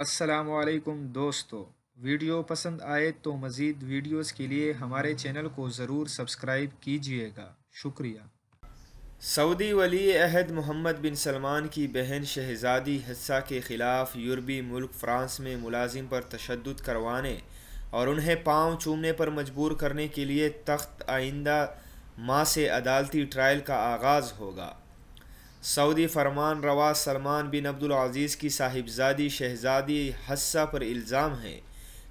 अस्सलामुअलैकुम दोस्तों। वीडियो पसंद आए तो मज़ीद वीडियोस के लिए हमारे चैनल को ज़रूर सब्सक्राइब कीजिएगा। शुक्रिया। सऊदी वली अहद मोहम्मद बिन सलमान की बहन शहज़ादी हफ्सा के ख़िलाफ़ यूरोपीय मुल्क फ़्रांस में मुलाजिम पर तशद्दुद करवाने और उन्हें पाँव चूमने पर मजबूर करने के लिए तख्त आइंदा माह से अदालती ट्रायल का आगाज़ होगा। सऊदी फरमान रवा सलमान बिन अब्दुल अज़ीज़ की साहिबजादी शहज़ादी हफ्सा पर इल्ज़ाम है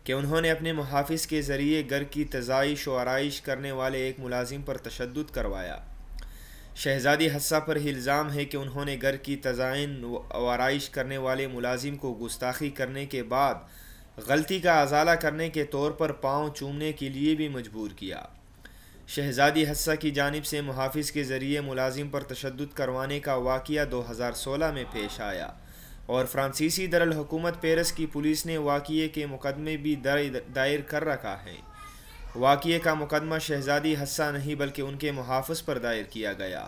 कि उन्होंने अपने मुहाफ़िज़ के ज़रिए घर की तज़ाइश व आराइश करने वाले एक मुलाजिम पर तशद्दुद करवाया। शहज़ादी हफ्सा पर इल्ज़ाम है कि उन्होंने घर की तज़ाइन व आराइश करने वाले मुलाजिम को गुस्ताखी करने के बाद गलती का अजाला करने के तौर पर पाँव चूमने के लिए भी मजबूर किया। शहज़ादी हफ्सा की जानिब से मुहाफ़िज़ के ज़रिए मुलाजिम पर तशद्दुद करवाने का वाक़या 2016 में पेश आया और फ़्रांसीसी दरअल हुकूमत पेरिस की पुलिस ने वाक़ये के मुकदमे भी दायर कर रखा है। वाक़ये का मुकदमा शहज़ादी हफ्सा नहीं बल्कि उनके मुहाफ़िज़ पर दायर किया गया।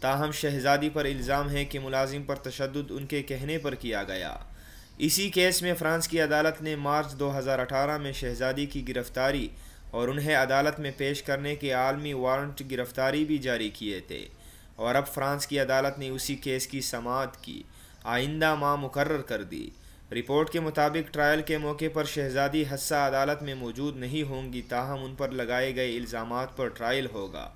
ताहम शहज़ादी पर इल्ज़ाम है कि मुलाजिम पर तशद्दुद उनके कहने पर किया गया। इसी केस में फ़्रांस की अदालत ने मार्च 2018 में शहज़ादी की गिरफ़्तारी और उन्हें अदालत में पेश करने के आलमी वारंट गिरफ़्तारी भी जारी किए थे और अब फ़्रांस की अदालत ने उसी केस की समाअत की आइंदा माह मुकर्रर कर दी। रिपोर्ट के मुताबिक ट्रायल के मौके पर शहज़ादी हफ्सा अदालत में मौजूद नहीं होंगी, ताहम उन पर लगाए गए इल्ज़ामात पर ट्रायल होगा।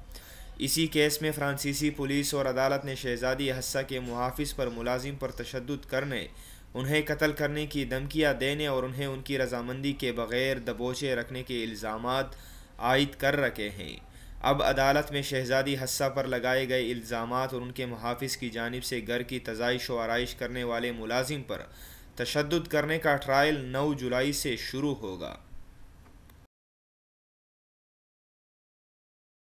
इसी केस में फ़्रांसीसी पुलिस और अदालत ने शहज़ादी हफ्सा के मुहाफ़िज़ पर मुलाजिम पर तशद्दुद करने, उन्हें कत्ल करने की धमकियाँ देने और उन्हें उनकी रजामंदी के बगैर दबोचे रखने के इल्ज़ामात आयद कर रखे हैं। अब अदालत में शहज़ादी हफ्सा पर लगाए गए इल्ज़ामात और उनके मुहाफ़िज़ की जानिब से घर की तज़ाइश व आराइश करने वाले मुलाजिम पर तशद्दुद करने का ट्रायल 9 जुलाई से शुरू होगा।